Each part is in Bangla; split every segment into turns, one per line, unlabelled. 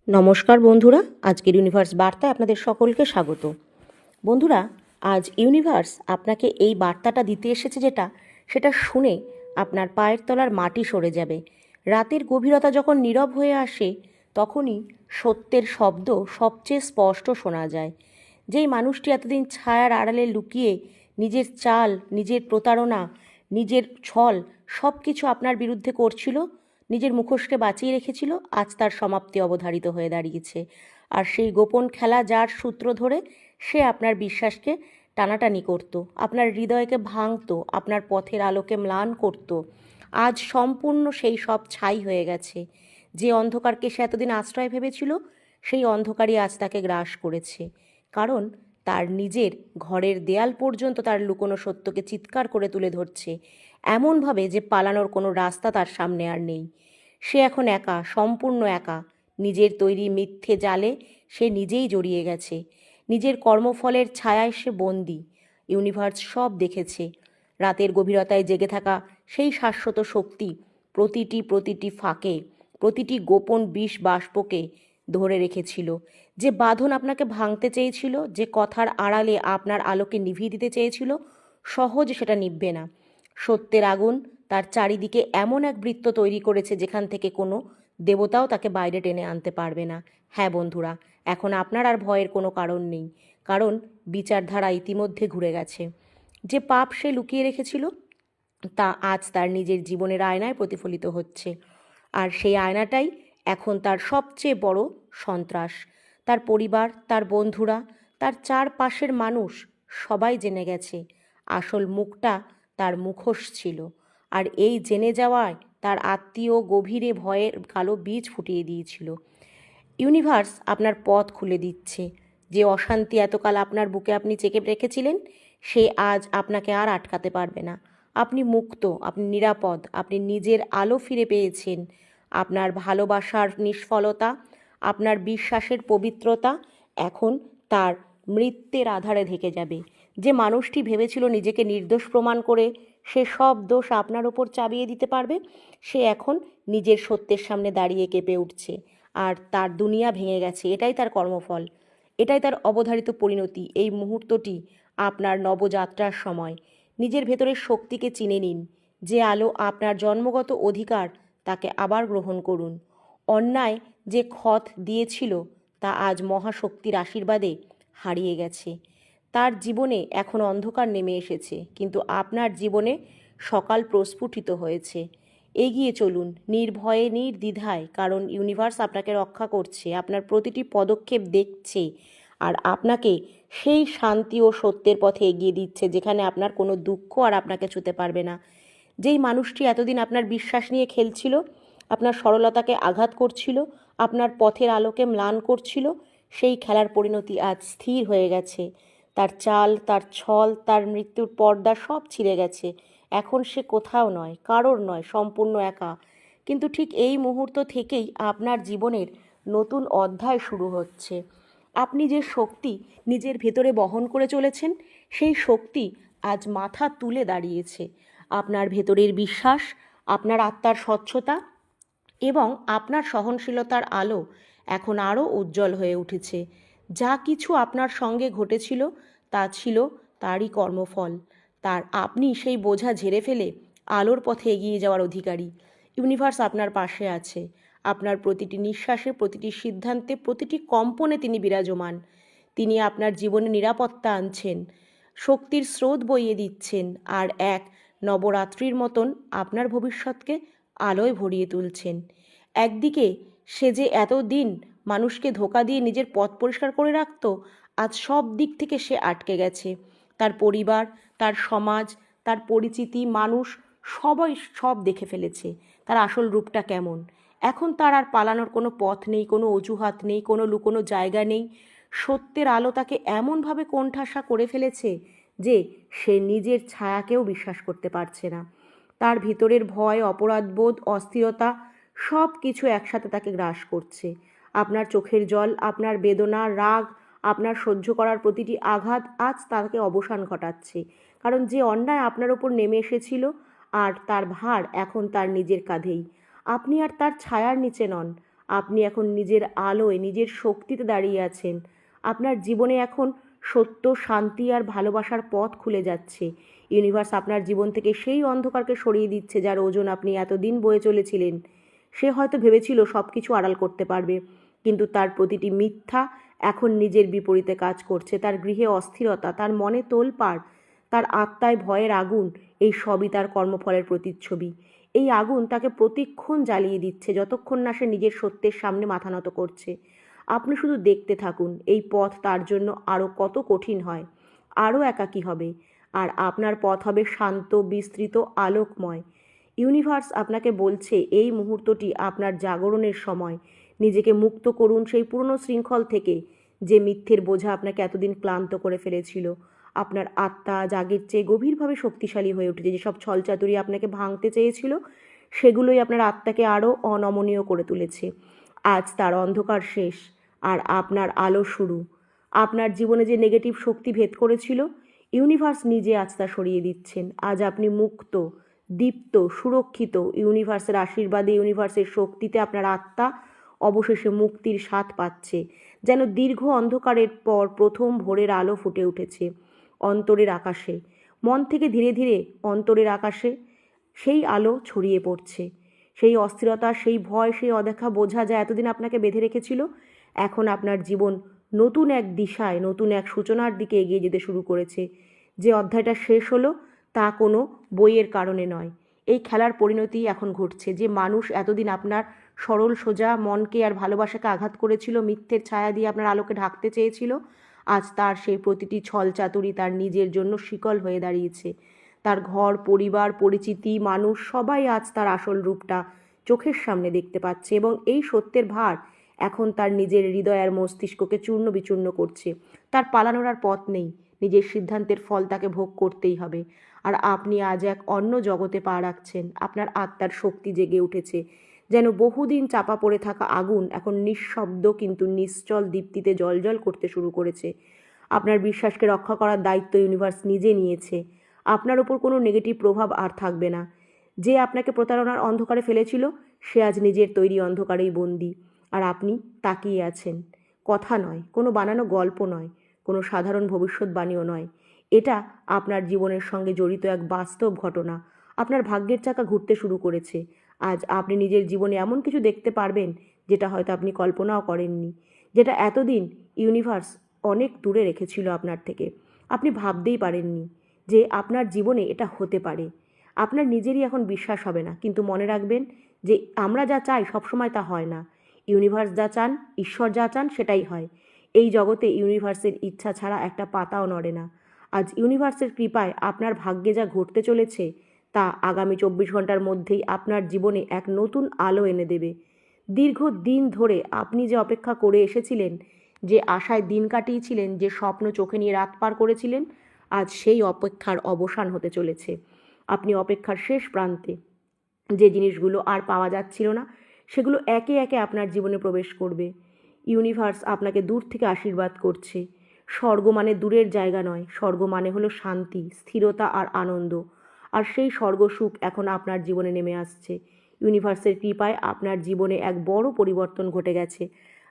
নমস্কার বন্ধুরা, আজকের ইউনিভার্স বার্তায় আপনাদের সকলকে স্বাগত। বন্ধুরা, আজ ইউনিভার্স আপনাকে এই বার্তাটা দিতে এসেছে, সেটা শুনে আপনার পায়ের তলার মাটি সরে যাবে। রাতের গভীরতা যখন নীরব হয়ে আসে, তখনই সত্যের শব্দ সবচেয়ে স্পষ্ট শোনা যায়। যেই মানুষটি এতদিন ছায়ার আড়ালে লুকিয়ে নিজের চাল, নিজের প্রতারণা, নিজের ছল সব কিছু আপনার বিরুদ্ধে করছিল, নিজের মুখোশকে বাঁচিয়ে রেখেছিল, আজ তার সমাপ্তি অবধারিত হয়ে দাঁড়িয়েছে। আর সেই গোপন খেলা যার সূত্র ধরে সে আপনার বিশ্বাসকে টানাটানি করত, আপনার হৃদয়কে ভাঙত, আপনার পথের আলোকে ম্লান করত, আজ সম্পূর্ণ সেই সব ছাই হয়ে গেছে। যে অন্ধকারকে সে এতদিন আশ্রয় ভেবেছিল, সেই অন্ধকারই আজ তাকে গ্রাস করেছে। কারণ তার নিজের ঘরের দেয়াল পর্যন্ত তার লুকোনো সত্যকে চিৎকার করে তুলে ধরছে, এমনভাবে যে পালানোর কোনো রাস্তা তার সামনে আর নেই। সে এখন একা, সম্পূর্ণ একা। নিজের তৈরি মিথ্যে জালে সে নিজেই জড়িয়ে গেছে। নিজের কর্মফলের ছায়ায় সে বন্দী। ইউনিভার্স সব দেখেছে। রাতের গভীরতায় জেগে থাকা সেই শাশ্বত শক্তি প্রতিটি ফাঁকে, প্রতিটি গোপন বিষ বাষ্পকে ধরে রেখেছিল। যে বাঁধন আপনাকে ভাঙতে চেয়েছিল, যে কথার আড়ালে আপনার আলোকে নিভিয়ে দিতে চেয়েছিল, সহজে সেটা নিভবে না। সত্যের আগুন তার চারিদিকে এমন এক বৃত্ত তৈরি করেছে, যেখান থেকে কোনো দেবতাও তাকে বাইরে টেনে আনতে পারবে না। হ্যাঁ বন্ধুরা, এখন আপনার আর ভয়ের কোনো কারণ নেই, কারণ বিচারধারা ইতিমধ্যে ঘুরে গেছে। যে পাপ সে লুকিয়ে রেখেছিল, তা আজ তার নিজের জীবনের আয়নায় প্রতিফলিত হচ্ছে। আর সেই আয়নাটাই এখন তার সবচেয়ে বড় সন্ত্রাস। তার পরিবার, তার বন্ধুরা, তার চারপাশের মানুষ সবাই জেনে গেছে আসল মুখটা তার মুখোশ ছিল। আর এই জেনে যাওয়ায় তার আত্মীয় গভীরে ভয়ের কালো বীজ ফুটিয়ে দিয়েছিল। ইউনিভার্স আপনার পথ খুলে দিচ্ছে। যে অশান্তি এতকাল আপনার বুকে আপনি চেপে রেখেছিলেন, সে আজ আপনাকে আর আটকাতে পারবে না। আপনি মুক্ত, আপনি নিরাপদ, আপনি নিজের আলো ফিরে পেয়েছেন। আপনার ভালোবাসার নিষ্ফলতা, আপনার বিশ্বাসের পবিত্রতা এখন তার মৃত্যুর আধারে ঢেকে যাবে। যে মানুষটি ভেবেছিল নিজেকে নির্দোষ প্রমাণ করে সে সব দোষ আপনার ওপর চাপিয়ে দিতে পারবে, সে এখন নিজের সত্যের সামনে দাঁড়িয়ে কেঁপে উঠছে। আর তার দুনিয়া ভেঙে গেছে। এটাই তার কর্মফল, এটাই তার অবধারিত পরিণতি। এই মুহূর্তটি আপনার নবযাত্রার সময়। নিজের ভেতরের শক্তিকে চিনে নিন। যে আলো আপনার জন্মগত অধিকার, তাকে আবার গ্রহণ করুন। অন্যায় যে ক্ষত দিয়েছিল, তা আজ মহাশক্তির আশীর্বাদে হারিয়ে গেছে। তার জীবনে এখন অন্ধকার নেমে এসেছে, কিন্তু আপনার জীবনে সকাল প্রস্ফুটিত হয়েছে। এগিয়ে চলুন নির্ভয়ে, নির্দ্বিধায়, কারণ ইউনিভার্স আপনাকে রক্ষা করছে, আপনার প্রতিটি পদক্ষেপ দেখছে, আর আপনাকে সেই শান্তি ও সত্যের পথে এগিয়ে দিচ্ছে, যেখানে আপনার কোনো দুঃখ আর আপনাকে ছুঁতে পারবে না। যেই মানুষটি এতদিন আপনার বিশ্বাস নিয়ে খেলছিল, আপনার সরলতাকে আঘাত করছিল, আপনার পথের আলোকে ম্লান করছিল, সেই খেলার পরিণতি আজ স্থির হয়ে গেছে। তার চাল, তার ছল, তার মৃত্যুর পর্দা সব ছিঁড়ে গেছে। এখন সে কোথাও নয়, কারোর নয়, সম্পূর্ণ একা। কিন্তু ঠিক এই মুহূর্ত থেকেই আপনার জীবনের নতুন অধ্যায় শুরু হচ্ছে। আপনি যে শক্তি নিজের ভেতরে বহন করে চলেছেন, সেই শক্তি আজ মাথা তুলে দাঁড়িয়েছে। আপনার ভেতরের বিশ্বাস, আপনার আত্মার স্বচ্ছতা এবং আপনার সহনশীলতার আলো এখন আরও উজ্জ্বল হয়ে উঠেছে। যা কিছু আপনার সঙ্গে ঘটেছিল, তা ছিল তারই কর্মফল। তার আপনি সেই বোঝা ঝেড়ে ফেলে আলোর পথে এগিয়ে যাওয়ার অধিকারী। ইউনিভার্স আপনার পাশে আছে। আপনার প্রতিটি নিঃশ্বাসে, প্রতিটি সিদ্ধান্তে, প্রতিটি কম্পনে তিনি বিরাজমান। তিনি আপনার জীবনে নিরাপত্তা আনছেন, শক্তির স্রোত বইয়ে দিচ্ছেন, আর এক নবরাত্রির মতন আপনার ভবিষ্যৎকে আলোয় ভরিয়ে তুলছেন। একদিকে সে যে এতদিন মানুষকে ধোঁকা দিয়ে নিজের পথ পরিষ্কার করে রাখত, আজ সব দিক থেকে সে আটকে গেছে। তার পরিবার, তার সমাজ, তার পরিচিতি, মানুষ সবাই সব দেখে ফেলেছে তার আসল রূপটা কেমন। এখন তার আর পালানোর কোনো পথ নেই, কোনো অজুহাত নেই, কোনো লুকোনো জায়গা নেই। সত্যের আলো তাকে এমনভাবে কোণঠাসা করে ফেলেছে যে সে নিজের ছায়াকেও বিশ্বাস করতে পারছে না। তার ভিতরের ভয়, অপরাধবোধ, অস্থিরতা সব কিছু একসাথে তাকে গ্রাস করছে। আপনার চোখের জল, আপনার বেদনা, রাগ, আপনার সহ্য করার প্রতিটি আঘাত আজ তাকে অবসান ঘটাচ্ছে। কারণ যে অন্যায় আপনার ওপর নেমে এসেছিল, আর তার ভার এখন তার নিজের কাঁধেই। আপনি আর তার ছায়ার নিচে নন, আপনি এখন নিজের আলোয়, নিজের শক্তিতে দাঁড়িয়ে আছেন। আপনার জীবনে এখন সত্য, শান্তি আর ভালোবাসার পথ খুলে যাচ্ছে। ইউনিভার্স আপনার জীবন থেকে সেই অন্ধকারকে সরিয়ে দিচ্ছে যার ওজন আপনি এতদিন বয়ে চলেছিলেন। সে হয়তো ভেবেছিল সব কিছু আড়াল করতে পারবে, কিন্তু তার প্রতিটি মিথ্যা এখন নিজের বিপরীতে কাজ করছে। তার গৃহে অস্থিরতা, তার মনে তোলপাড়, তার আত্মায় ভয়ের আগুন, এই সবই তার কর্মফলের প্রতিচ্ছবি। এই আগুন তাকে প্রতিক্ষণ জ্বালিয়ে দিচ্ছে যতক্ষণ না সে নিজের সত্যের সামনে মাথা নত করছে। আপনি শুধু দেখতে থাকুন, এই পথ তার জন্য আরও কত কঠিন হয়, আরও একাকী হবে, আর আপনার পথ হবে শান্ত, বিস্তৃত, আলোকময়। ইউনিভার্স আপনাকে বলছে এই মুহূর্তটি আপনার জাগরণের সময়। নিজেকে মুক্ত করুন সেই পুরনো শৃঙ্খল থেকে, যে মিথ্যের বোঝা আপনাকে এতদিন ক্লান্ত করে ফেলেছিল। আপনার আত্মা আজ আগের চেয়ে গভীরভাবে শক্তিশালী হয়ে উঠেছে। যেসব ছলচাতুরি আপনাকে ভাঙতে চেয়েছিল, সেগুলোই আপনার আত্মাকে আরও অনমনীয় করে তুলেছে। আজ তার অন্ধকার শেষ, আর আপনার আলো শুরু। আপনার জীবনে যে নেগেটিভ শক্তি ভেদ করেছিল, ইউনিভার্স নিজে আজ তা সরিয়ে দিচ্ছেন। আজ আপনি মুক্ত, দীপ্ত, সুরক্ষিত। ইউনিভার্সের আশীর্বাদে, ইউনিভার্সের শক্তিতে আপনার আত্মা অবশেষে মুক্তির স্বাদ পাচ্ছে। যেন দীর্ঘ অন্ধকারের পর প্রথম ভোরের আলো ফুটে উঠেছে অন্তরের আকাশে। মন থেকে ধীরে ধীরে অন্তরের আকাশে সেই আলো ছড়িয়ে পড়ছে। সেই অস্থিরতা, সেই ভয়, সেই অদেখা বোঝা যা এতদিন আপনাকে বেঁধে রেখেছিল, এখন আপনার জীবন নতুন এক দিশায়, নতুন এক সূচনার দিকে এগিয়ে যেতে শুরু করেছে। যে অধ্যায়টা শেষ হলো তা কোনো বইয়ের কারণে নয়, এই খেলার পরিণতি এখন ঘটছে। যে মানুষ এতদিন আপনার সরল সোজা মনকে আর ভালোবাসাকে আঘাত করেছিল, মিথ্যের ছায়া দিয়ে আপনার আলোকে ঢাকতে চেয়েছিল, আজ তার সেই প্রতিটি ছল চাতুরি তার নিজের জন্য শিকল হয়ে দাঁড়িয়েছে। তার ঘর, পরিবার, পরিচিতি, মানুষ সবাই আজ তার আসল রূপটা চোখের সামনে দেখতে পাচ্ছে, এবং এই সত্যের ভার এখন তার নিজের হৃদয় আর মস্তিষ্ককে চূর্ণ বিচূর্ণ করছে। তার পালানোর আর পথ নেই, নিজের সিদ্ধান্তের ফল তাকে ভোগ করতেই হবে। আর আপনি আজ এক অন্য জগতে পা রাখছেন। আপনার আত্মার শক্তি জেগে উঠেছে, যেন বহুদিন চাপা পড়ে থাকা আগুন এখন নিঃশব্দ কিন্তু নিশ্চল দীপ্তিতে জ্বলজ্বল করতে শুরু করেছে। আপনার বিশ্বাসকে রক্ষা করার দায়িত্ব ইউনিভার্স নিজে নিয়েছে। আপনার ওপর কোনো নেগেটিভ প্রভাব আর থাকবে না। যে আপনাকে প্রতারণার অন্ধকারে ফেলেছিল, সে আজ নিজের তৈরি অন্ধকারেই বন্দী, আর আপনি তাকিয়ে আছেন। কথা নয়, কোনো বানানো গল্প নয়, কোনো সাধারণ ভবিষ্যৎবাণীও নয়। এটা আপনার জীবনের সঙ্গে জড়িত এক বাস্তব ঘটনা। আপনার ভাগ্যের চাকা ঘুরতে শুরু করেছে। আজ আপনি নিজের জীবনে এমন কিছু দেখতে পারবেন যেটা হয়তো আপনি কল্পনাও করেননি, যেটা এতদিন ইউনিভার্স অনেক দূরে রেখেছিল আপনার থেকে। আপনি ভাবতেই পারেননি যে আপনার জীবনে এটা হতে পারে। আপনার নিজেরই এখন বিশ্বাস হবে না, কিন্তু মনে রাখবেন যে আমরা যা চাই সবসময় তা হয় না। ইউনিভার্স যা চান, ঈশ্বর যা চান সেটাই হয়। এই জগতে ইউনিভার্সের ইচ্ছা ছাড়া একটা পাতাও নড়ে না। আজ ইউনিভার্সের কৃপায় আপনার ভাগ্যে যা ঘটতে চলেছে তা আগামী 24 ঘন্টার মধ্যেই আপনার জীবনে এক নতুন আলো এনে দেবে। দীর্ঘ দিন ধরে আপনি যে অপেক্ষা করে এসেছিলেন, যে আশায় দিন কাটিয়েছিলেন, যে স্বপ্ন চোখে নিয়ে রাত পার করেছিলেন, আজ সেই অপেক্ষার অবসান হতে চলেছে। আপনি অপেক্ষার শেষ প্রান্তে। যে জিনিসগুলো আর পাওয়া যাচ্ছিল না, সেগুলো একে একে আপনার জীবনে প্রবেশ করবে। ইউনিভার্স আপনাকে দূর থেকে আশীর্বাদ করছে। স্বর্গ মানে দূরের জায়গা নয়, স্বর্গ মানে হলো শান্তি, স্থিরতা আর আনন্দ। আর সেই স্বর্গ সুখ এখন আপনার জীবনে নেমে আসছে। ইউনিভার্সের কৃপায় আপনার জীবনে এক বড় পরিবর্তন ঘটে গেছে।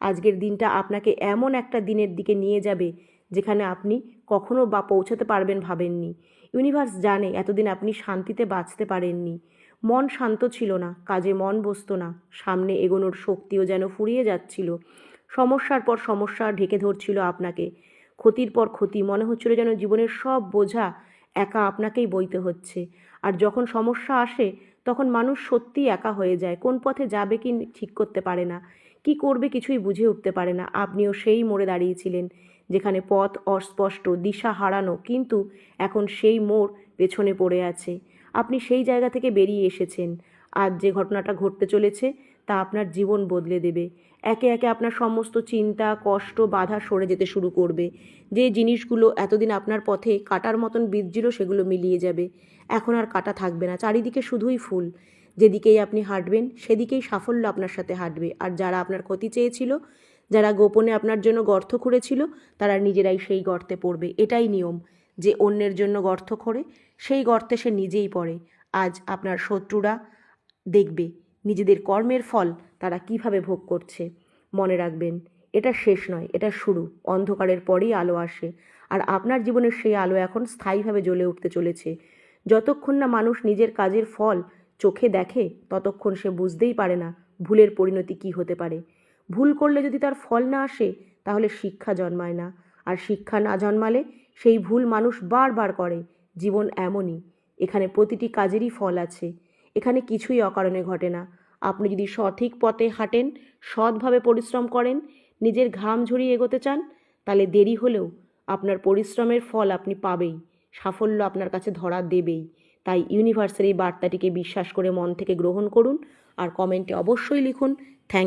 আজকের দিনটা আপনাকে এমন একটা দিনের দিকে নিয়ে যাবে যেখানে আপনি কখনো বা পৌঁছাতে পারবেন ভাবেননি। ইউনিভার্স জানে এতদিন আপনি শান্তিতে বাঁচতে পারেননি। মন শান্ত ছিল না, কাজে মন বসতো না, সামনে এগোনোর শক্তিও যেন ফুরিয়ে যাচ্ছিল। সমস্যার পর সমস্যা ঢেকে ধরছিল আপনাকে, ক্ষতির পর ক্ষতি। মনে হচ্ছিল যেন জীবনের সব বোঝা একা আপনাকেই বইতে হচ্ছে। আর যখন সমস্যা আসে, তখন মানুষ সত্যিই একা হয়ে যায়। কোন পথে যাবে কি ঠিক করতে পারে না, কি করবে কিছুই বুঝে উঠতে পারে না। আপনিও সেই মোড়ে দাঁড়িয়েছিলেন যেখানে পথ অস্পষ্ট, দিশা হারানো, কিন্তু এখন সেই মোড় পেছনে পড়ে আছে। আপনি সেই জায়গা থেকে বেরিয়ে এসেছেন। আজ যে ঘটনাটা ঘটতে চলেছে তা আপনার জীবন বদলে দেবে। একে একে আপনার সমস্ত চিন্তা, কষ্ট, বাধা সরে যেতে শুরু করবে। যে জিনিসগুলো এতদিন আপনার পথে কাঁটার মতন বিঁধছিল, সেগুলো মিলিয়ে যাবে। এখন আর কাঁটা থাকবে না, চারিদিকে শুধুই ফুল। যেদিকেই আপনি হাঁটবেন সেদিকেই সাফল্য আপনার সাথে হাঁটবে। আর যারা আপনার ক্ষতি চেয়েছিল, যারা গোপনে আপনার জন্য গর্ত খুঁড়েছিল, তারা নিজেরাই সেই গর্তে পড়বে। এটাই নিয়ম, যে অন্যের জন্য গর্ত খোঁড়ে সেই গর্তে সে নিজেই পড়ে। আজ আপনার শত্রুরা দেখবে নিজেদের কর্মের ফল তারা কিভাবে ভোগ করছে। মনে রাখবেন, এটা শেষ নয়, এটা শুরু। অন্ধকারের পরেই আলো আসে, আর আপনার জীবনের সেই আলো এখন স্থায়ীভাবে জ্বলে উঠতে চলেছে। যতক্ষণ না মানুষ নিজের কাজের ফল চোখে দেখে, ততক্ষণ সে বুঝতেই পারে না ভুলের পরিণতি কী হতে পারে। ভুল করলে যদি তার ফল না আসে, তাহলে শিক্ষা জন্মায় না, আর শিক্ষা না জন্মালে সেই ভুল মানুষ বারবার করে। জীবন এমনই, এখানে প্রতিটি কাজেরই ফল আছে, এখানে কিছুই অকারণে ঘটে না। আপনি যদি সঠিক পথে হাঁটেন, সৎভাবে পরিশ্রম করেন, নিজের ঘাম ঝরিয়ে এগোতে চান, তাহলে দেরি হলেও আপনার পরিশ্রমের ফল আপনি পাবেই, সাফল্য আপনার কাছে ধরা দেবেই। তাই ইউনিভার্সের এই বার্তাটিকে বিশ্বাস করে মন থেকে গ্রহণ করুন, আর কমেন্টে অবশ্যই লিখুন থ্যাংক